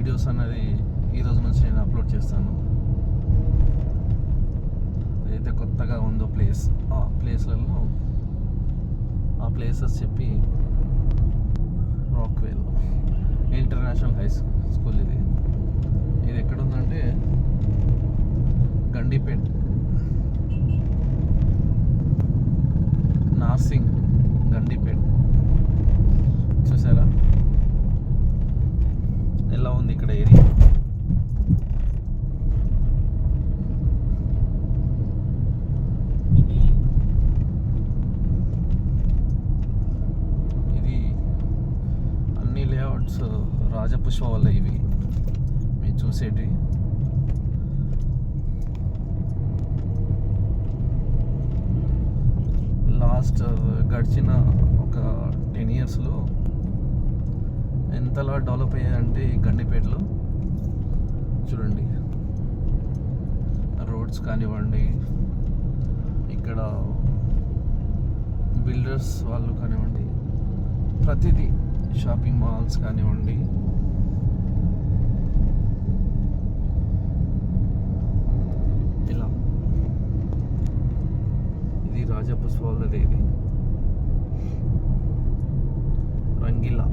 Videos అనేది ఈరోజు నుంచి నేను అప్లోడ్ చేస్తాను. ఏదైతే కొత్తగా ఉందో ప్లేస్, ఆ ప్లేస్లలో ఆ ప్లేసెస్ చెప్పి. రాక్వేల్ ఇంటర్నేషనల్ హై స్కూల్ ఇది ఎక్కడ ఉందంటే గండిపేట్, నార్సింగ్ గండిపేట్. చూసారా ఎలా ఉంది ఇక్కడ ఏరియా. ఇది అన్ని లేఅవుట్స్ రాజపుష్ప వల్ల ఇవి మీరు చూసేటి. లాస్ట్ గడిచిన ఒక 10 yearsలో ఎంతలా డెవలప్ అయ్యాయంటే ఈ గండిపేటలో చూడండి. రోడ్స్ కానివ్వండి, ఇక్కడ బిల్డర్స్ వాళ్ళు కానివ్వండి, ప్రతిదీ, షాపింగ్ మాల్స్ కానివ్వండి. ఇలా ఇది రాజపుష్ప వాళ్ళది, ఇది రంగిలా.